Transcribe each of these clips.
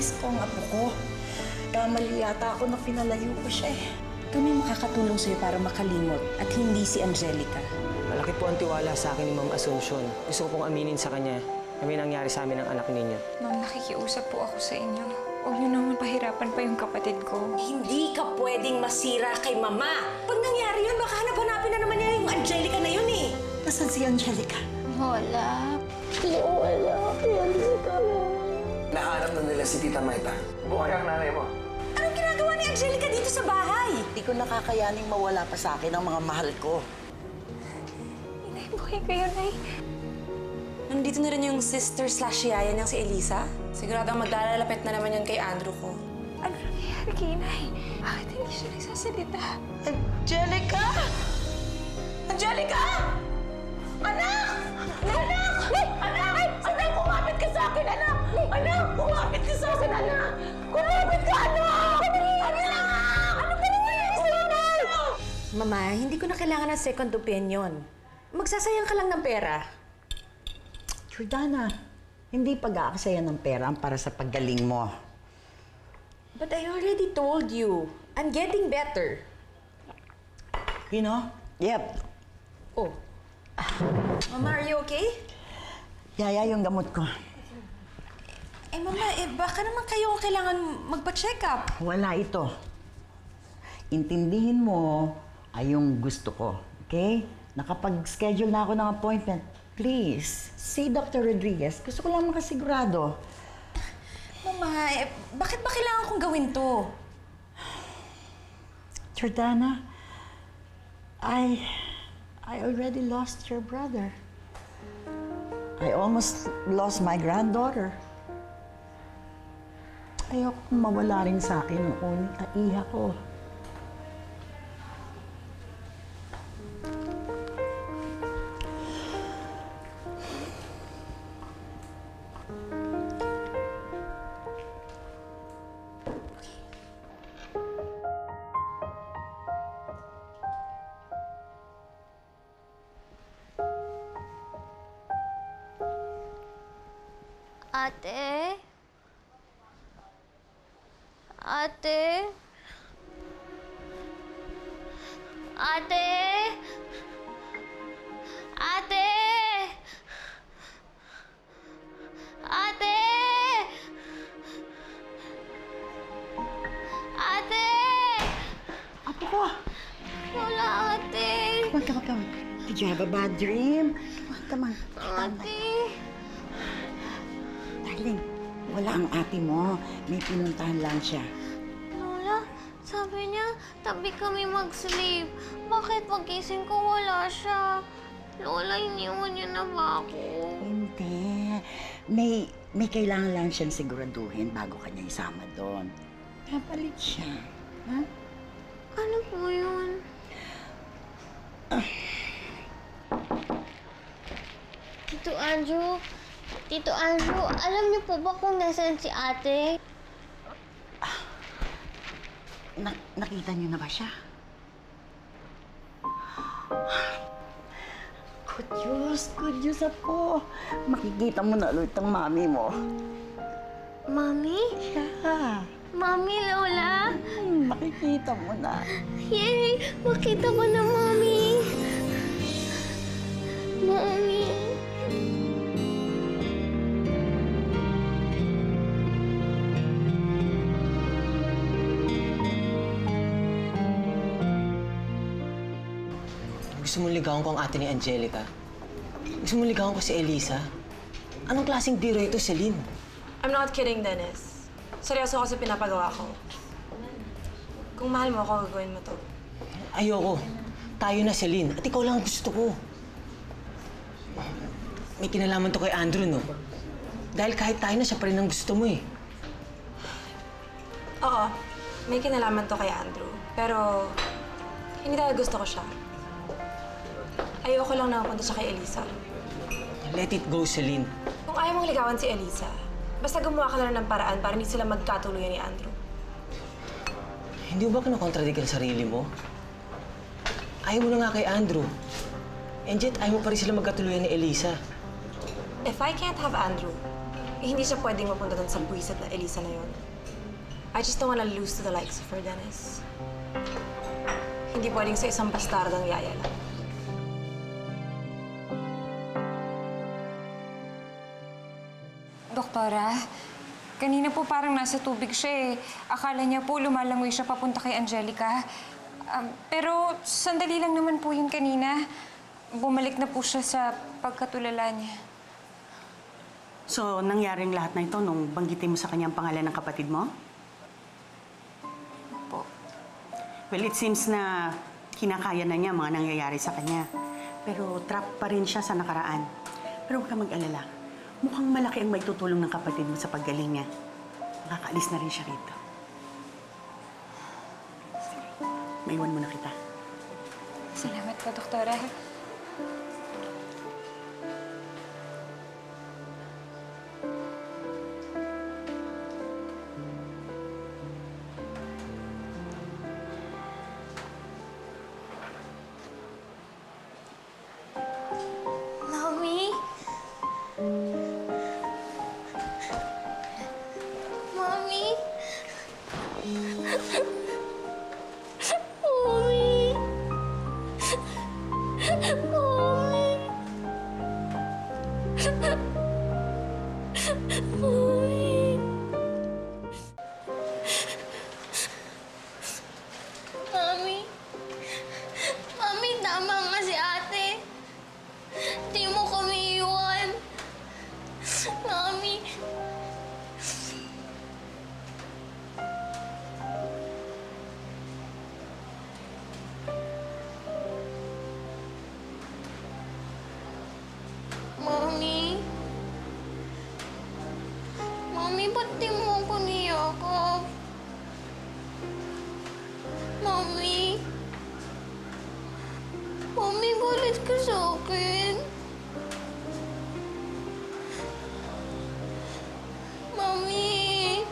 Miss ko ang apo ko. Kamali yata ako na pinalayo ko siya eh. Kami makakatulong sa'yo para makalimot at hindi si Angelica. Malaki po ang tiwala sa akin ni Ma'am Asuncion. Gusto ko pong aminin sa kanya na may nangyari sa amin ng anak ninyo. Ma'am, nakikiusap po ako sa inyo. Huwag niyo naman pahirapan pa yung kapatid ko. Hindi ka pwedeng masira kay Mama. Pag nangyari yun, baka hanap-hanapin na naman niya yung Angelica na yun eh. Nasaan si Angelica? Wala. Nahanap na nila si Tita Maita. Buhay ang nanay mo. Anong ginagawa ni Angelica dito sa bahay? Hindi ko nakakayaning mawala pa sa akin ang mga mahal ko. Inay, buhay kayo, Nay. Nandito na rin yung sister/yaya niyang si Elisa. Siguradong maglalapit na naman yun kay Andrew ko. Ano nangyayari kay Inay? Bakit hindi siya nagsasalita? Angelica! Angelica! Anak! Anak! Anak! Anak! Kumapit ka sa akin, anak! Anak! Kumapit ka sa akin, anak! Kumapit ka, anak! Anak! Ano ba nangyayari sa inay? Mama, hindi ko na kailangan ng second opinion. Magsasayang ka lang ng pera. Jordana, hindi pag-aaksaya ng pera ang para sa paggaling mo. But I already told you, I'm getting better. You know? Yep. Oh. Mama, are you okay? Yaya yung gamot ko. Eh, Mama, baka naman kayo kailangan magpa-check up. Wala ito. Intindihin mo ay yung gusto ko. Okay? Nakapag-schedule na ako ng appointment. Please, see Dr. Rodriguez. Gusto ko lang makasigurado. Mama, bakit ba kailangan kong gawin to? Jordana, I already lost your brother. I almost lost my granddaughter. Ayokong mawala rin sa akin ang uling iha ko. Ate? Ate? Ate? Ate? Ate? Ate? Apo ko! Wala, ate. Come on. Did you have a bad dream? Come on. Ate? Darling, wala ang ate mo. May pinuntahan lang siya. Lola, sabi niya, tabi kami mag-sleep. Bakit pagising ko wala siya? Lola, iniwan niyo na ba ako? Hindi. May kailangan lang siyang siguraduhin bago kanya isama doon. Kapalit siya. Ha? Ano po yun? Tito Andrew, alam niyo po ba kung nasaan si ate? Nakita niyo na ba siya? Good news ako. Makikita mo na ulit ang mami mo. Mami? Yeah. Mami, Lola? Makikita mo na. Yay! Makita ko na, Mami! Mami! Gusto mong ligawan ko ang ate ni Angelica? Gusto mong ligawan ko si Elisa? Anong klaseng biro ito, Celine? I'm not kidding, Dennis. Seryoso ako sa pinapagawa ko. Kung mahal mo ako, gagawin mo to. Ayoko. Tayo na, Celine. At ikaw lang ang gusto ko. May kinalaman to kay Andrew, no? Dahil kahit tayo na, siya pa rin ang gusto mo, eh. Oo, may kinalaman to kay Andrew. Pero, hindi dahil gusto ko siya. Ayoko lang nakapunta siya kay Elisa. Let it go, Celine. Kung ayaw mong ligawan si Elisa, basta gumawa ka na lang ng paraan para hindi sila magkatuluyan ni Andrew. Hindi mo ba kinakontradict ang sarili mo? Ayaw mo na nga kay Andrew. And yet, ayaw mo pa rin sila magkatuluyan ni Elisa. If I can't have Andrew, hindi siya pwedeng mapunta dun sa buwisit na Elisa na yun. I just don't wanna lose to the likes of her, Dennis. Hindi pwedeng sa isang bastardang yaya lang. Doktora, kanina po parang nasa tubig siya eh. Akala niya po lumalangoy siya papunta kay Angelica. Pero sandali lang naman po yun kanina. Bumalik na po siya sa pagkatulala niya. So, nangyaring lahat na ito nung banggitin mo sa kanya ang pangalan ng kapatid mo? Po. Well, it seems na kinakaya na niya mga nangyayari sa kanya. Pero trap pa rin siya sa nakaraan. Pero huwag ka mag-alala. Mukhang malaki ang maitutulong ng kapatid mo sa paggaling niya. Makakaalis na rin siya rito. Sige, maiwan mo na kita. Salamat po, Doktora. Mommy? Mommy? Mommy? Mommy? Mommy? Mami? Mami, tama nga si ate. Di mo kami iwan. Mami. Mami. Mami, ba't di mo ako niyakap? Mami. Mami, galit ka sa akin. Mami.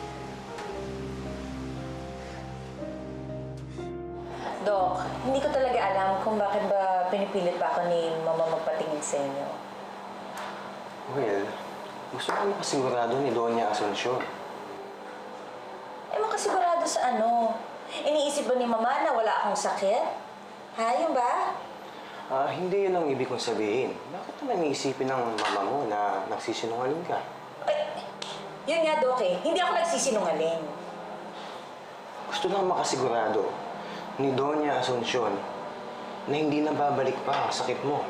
Dok, hindi ko talaga alam kung bakit ba pinipilit pa ako ni Mama magpatingin sa inyo. Well, gusto ko makasigurado ni Doña Asuncion. Eh, makasigurado sa ano? Iniisip ba ni Mama na wala akong sakit? Ha, yun ba? Hindi yun ang ibig kong sabihin. Bakit naman iisipin ng mama mo na nagsisinungaling ka? Ay, yun nga, Dok eh. Hindi ako nagsisinungaling. Gusto lang makasigurado ni Doña Asuncion na hindi na babalik pa ang sakit mo.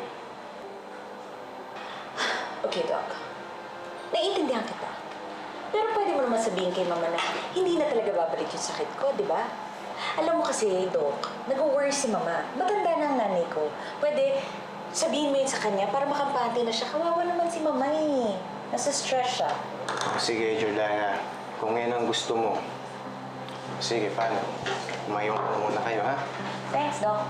Okay, Doc. Naiintindihan kita. Pero pwede mo naman sabihin kay Mama na hindi na talaga babalik yung sakit ko, di ba? Alam mo kasi, Doc, nag-worry si Mama. Maganda na ang nanay ko. Pwede sabihin mo yun sa kanya para makampante na siya. Kawawa naman si Mama eh. Nasa stress siya. Sige, Jordana. Kung yan ang gusto mo, sige, paano? Umayong muna kayo, ha? Thanks, Doc.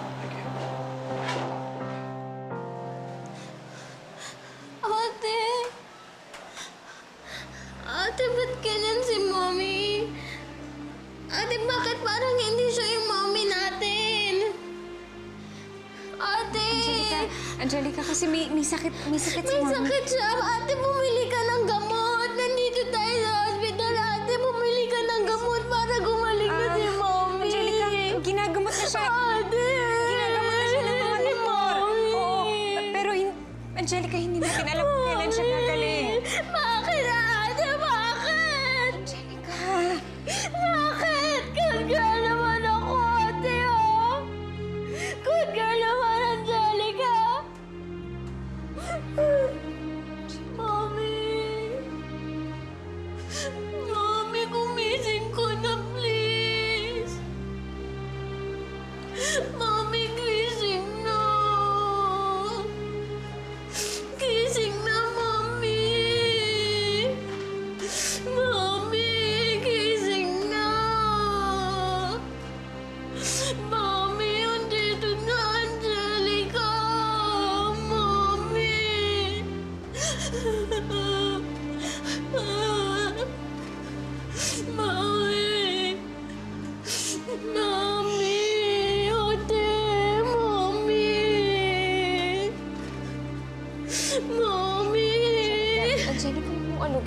Ate. Ate, ba't ganyan si Mommy? Ate, bakit parang hindi siya yung mommy natin? Ate! Angelica, kasi may sakit si May Mami. sakit siya. Ate, bumili ka ng gamot. Nandito tayo sa hospital. Ate, bumili ka ng gamot para gumaling na si Mommy. Angelica, ginagamot na siya. Ate! Ginagamot na siya ng mga Si doktor. Mommy. Oo, pero Angelica, hindi natin alam kung kailan siya gagaling. Bakit, ate? Bakit? Angelica! Bakit? Good girl naman ako, ate, oh! Good girl naman, Angelica! Mommy! Mommy, gumising ko na, please! Mommy, gising na! Gising na, Mommy!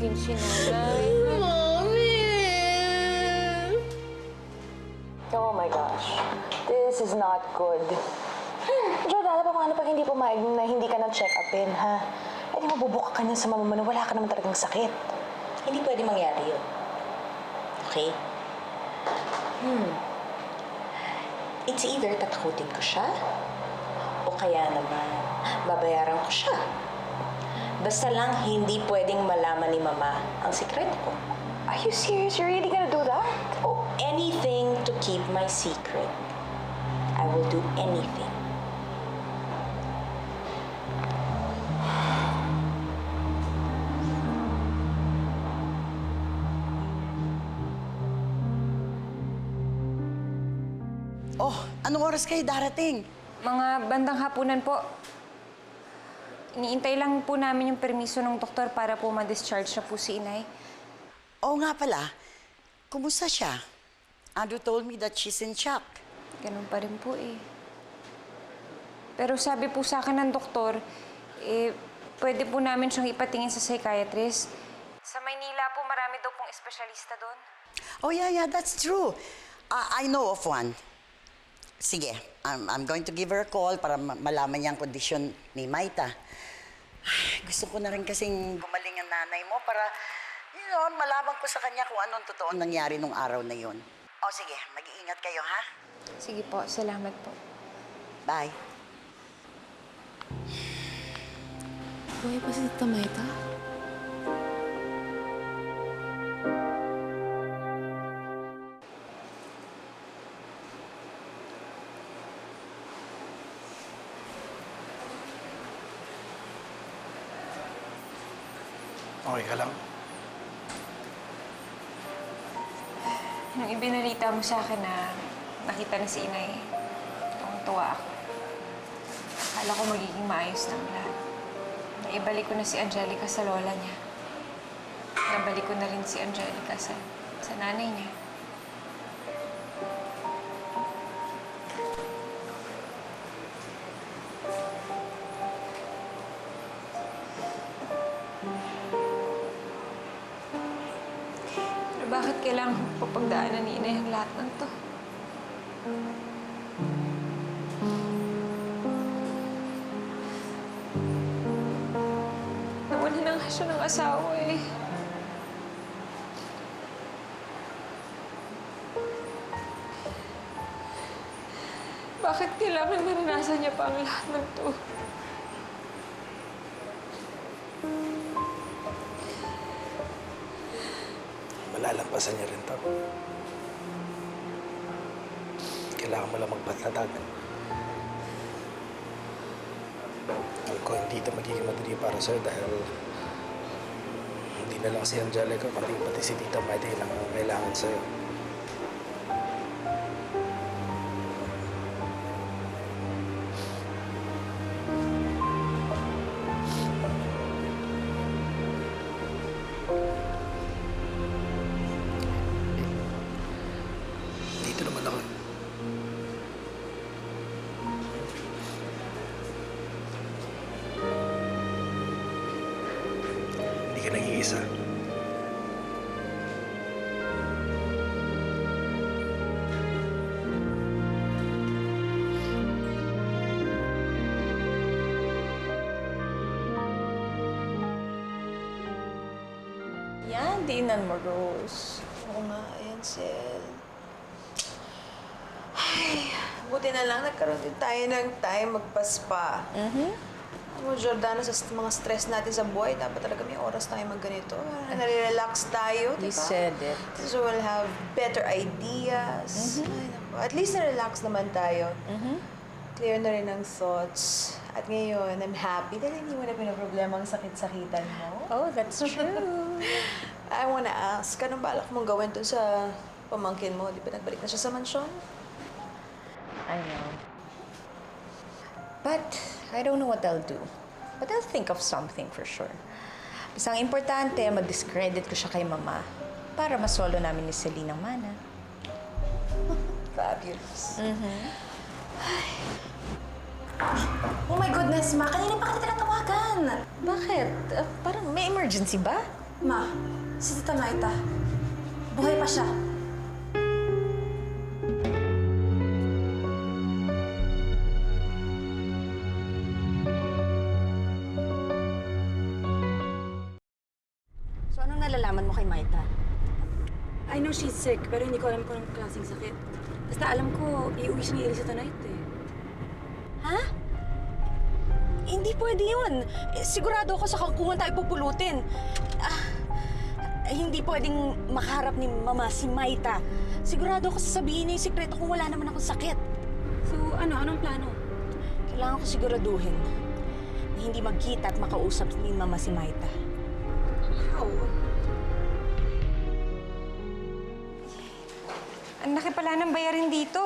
tawagin si nanay. Oh my gosh. This is not good. Jordana, paano pag hindi pumayag na hindi ka nag-check-upin, ha? Eh di mabubuka ka niya sa mama mo na wala ka naman talagang sakit. Hindi pwede mangyari yun. Okay? It's either tatakutin ko siya, o kaya naman babayaran ko siya. Basta lang hindi pwedeng malaman ni Mama ang sikreto ko. Are you serious? You're really gonna do that? Oh, anything to keep my secret. I will do anything. Oh, anong oras kayo darating? Mga bandang hapunan po. Iniintay lang po namin yung permiso ng doktor para po ma-discharge na po si inay. Oo nga pala, kumusta siya? Andrew told me that she's in shock. Ganun pa rin po eh. Pero sabi po sa akin ng doktor, pwede po namin siyang ipatingin sa psychiatrist. Sa Maynila po, marami daw pong espesyalista doon. Oh yeah, that's true. I know of one. Sige, I'm going to give her a call para malaman niya ang kondisyon ni Maita. Ay, gusto ko na rin kasing gumaling ang nanay mo para, malaman ko sa kanya kung anong totoo nangyari nung araw na yun. O sige, mag-iingat kayo, ha? Sige po, salamat po. Bye. Buhay pa si Tita Maita? Okay ka lang? Nung ibinalita mo sa akin na nakita na si inay, tuwang-tuwa ako. Akala ko magiging maayos lang lahat. Naibalik ko na si Angelica sa lola niya. Nabalik ko na rin si Angelica sa nanay niya. Pero bakit kailangan ko papagdaanan ni inay ang lahat ng to? Nawala na nga siya ng asawa eh. Bakit kailangan naranasan niya pa ang lahat ng to? Malalampasan niya rin to. Kailangan mo lang magpatatag. Alam ko, hindi ito magiging madali para sa'yo dahil hindi na lang si Angelica, pati si Tita Maite lang ang kailangan sa'yo. Dito naman ako. Hindi ka nag-iisa. Yan, dinan mo, Rose. Oo nga, ayan, Sel. Ay, buti na lang nagkaroon din tayo ng time magpa-spa. Alam mo, Jordana, sa mga stress natin sa buhay, dapat talaga may oras tayo magganito. Nare-relax tayo, di ba? You said it. So we'll have better ideas. Ay, naku. At least na-relax naman tayo. Clear na rin ang thoughts. At ngayon, I'm happy dahil hindi mo na pinaproblema ang sakit-sakitan mo. Oh, that's true. I wanna ask, anong balak mong gawin dun sa pamangkin mo? Di ba nagbalik na siya sa mansyon? I know. But I don't know what I'll do. But I'll think of something for sure. Basta ang importante, mag-discredit ko siya kay Mama para masolo namin ni Celine ang mana. Fabulous. Oh my goodness, Ma! Kanina pa kita tinatawagan! Bakit? Parang may emergency ba? Ma, si Tita Maita. Buhay pa siya. So anong nalalaman mo kay Maita? I know she's sick, pero hindi ko alam kung anong klaseng sakit. Basta alam ko, iuwi siya ni Elisa tonight eh. Ha? Hindi pwede yun. Sigurado ako sa kangkungan tayo pupulutin. Hindi pwedeng makaharap ni Mama si Maita. Sigurado ako sasabihin niya yung sikreto kung wala naman akong sakit. So anong plano? Kailangan ko siguraduhin na hindi magkita at makausap ni Mama si Maita. How? Ang laki pala ng bayarin dito.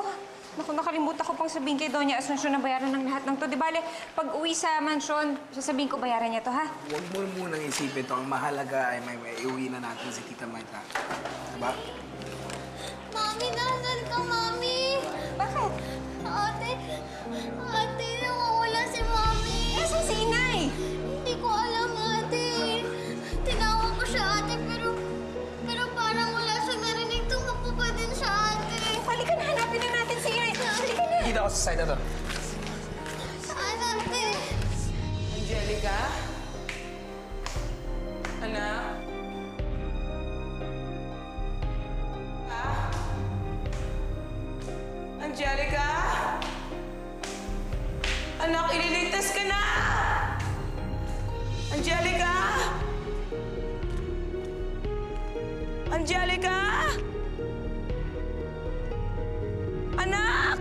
Naku, nakalimutan ko pang sabihin kay Doña Asuncion na bayaran ng lahat ng to. Di bale, pag uwi sa mansyon, sasabihin ko bayaran niya to, ha? Huwag mo munang isipin to. Ang mahalaga ay may iuwi na natin si Tita Maita. Diba? Mami, nasan ka, Mami? Bakit? Ate, nawawala si Mami. Nasaan si Inay? Hindi ko alam, ate. Tinawag ko siya, ate, pero parang wala siyang narinig. Tumakbo pa din siya, ate. Halika na, hanapin na natin si Inay. Halika na. Kita ko sa side na to. Saan, ate? Angelica? Anak? Angelica? Anak, ililigtas ka na! Angelica? Angelica? Anak!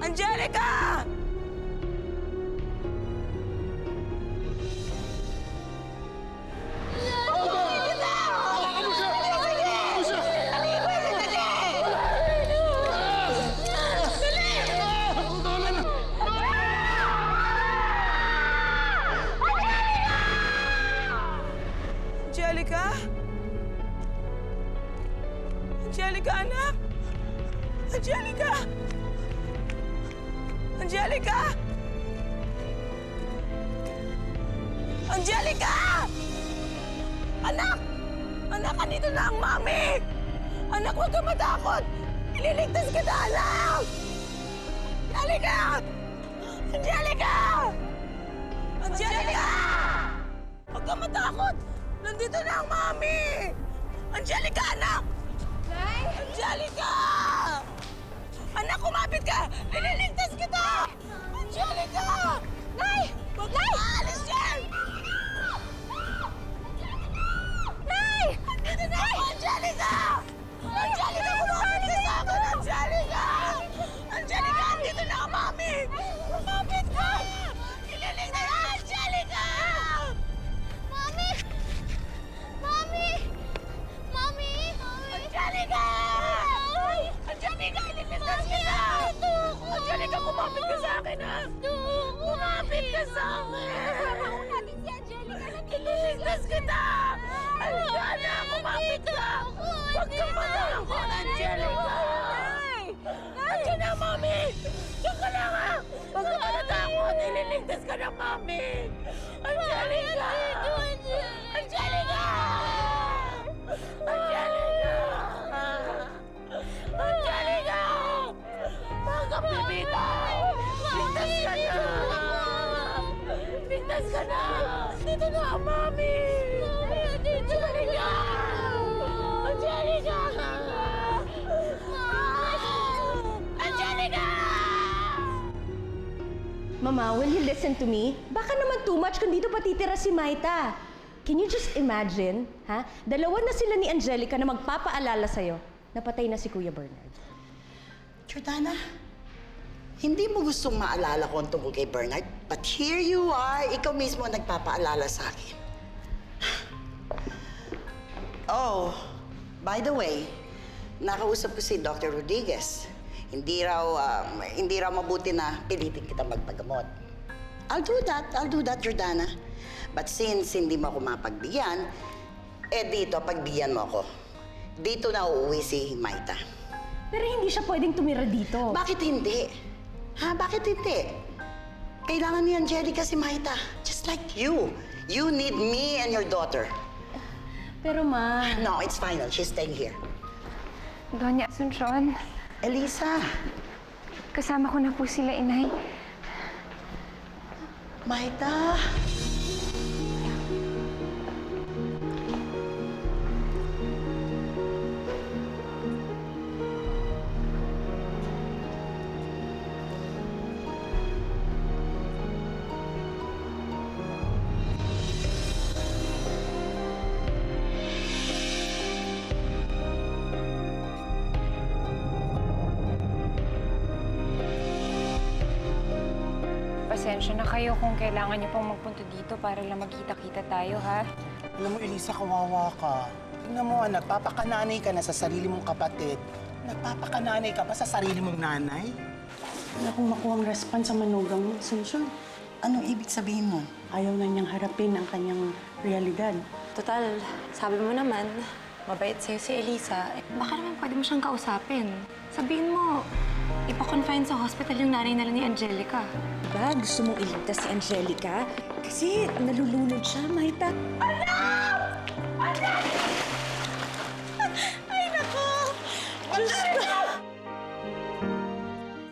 Angelica! Angelica? Angelica, anak? Angelica? Angelica? Angelica! Anak! Anak, andito na ang mami! Anak, huwag ka matakot! Ililigtas kita, anak! Angelica! Angelica! Angelica! Huwag ka matakot! Nandito na ang mami! Angelica, anak! Nay! Angelica! Anak, kumapit ka! Ililigtas kita! Angelica! Nay! Huwag ka maalis dyan! Nay! Andito na ako, Angelica! Angelica, kumapit ka sa akin! Angelica! Angelica, andito na ang mami! Kumapit ka! Ililigtas ka, Angelica! Mami! Mami! Mami! Angelica! Angelica, ililigtas kita! Angelica, kumapit ka sa akin, ha? Kumapit ka sa akin! Kasama ko natin si Angelica. Ililigtas kita! Halika na, kumapit ka! Huwag kang matakot, Angelica! Andiyan na, mami! Diyan ka lang, ha? Huwag kang matakot! Ililigtas ka na, mami! Angelica! Angelica! Angelica! Angelica! Huwag kang bibitaw! Ligtas ka na! Ligtas ka na! Dito na ang mami! Angelica! Angelica! Angelica! Mama, will you listen to me? Baka naman too much kung dito pa titira si Maita. Can you just imagine, ha? Dalawa na sila ni Angelica na magpapaalala sa'yo. Napatay na si Kuya Bernard. Jordana, hindi mo gustong maalala ko ang tungkol kay Bernard, but here you are, ikaw mismo ang nagpapaalala sa akin. Oh, by the way, nakausap ko si Dr. Rodriguez. Hindi raw mabuti na pilitin kita magpagamot. I'll do that, Jordana. But since hindi mo ako mapagbigyan, dito, pagbigyan mo ako. Dito na uuwi si Maita. Pero hindi siya pwedeng tumira dito. Bakit hindi? Ha? Bakit hindi? Kailangan ni Angelica si Maita. Just like you. You need me and your daughter. Pero ma... No, it's final. She's staying here. Doña Asuncion, Elisa, kasama ko na po sila, Inay. Maita. Pasensya na kayo kung kailangan niyo pong magpunta dito para lang magkita-kita tayo, ha? Alam mo, Elisa, kawawa ka. Tingnan mo, nagpapakananay ka na sa sarili mong kapatid. Nagpapakananay ka pa sa sarili mong nanay. Wala akong makuhang response sa manugang mo, Asuncion. Anong ibig sabihin mo? Ayaw na niyang harapin ang kanyang realidad. Total, sabi mo naman, mabait sa'yo si Elisa. Baka naman pwede mo siyang kausapin. Sabihin mo, ipa-confine sa hospital yung nanay nila ni Angelica. Diba? Gusto mong iligtas si Angelica? Kasi nalulunod siya, Maita. Ay, nako! Diyos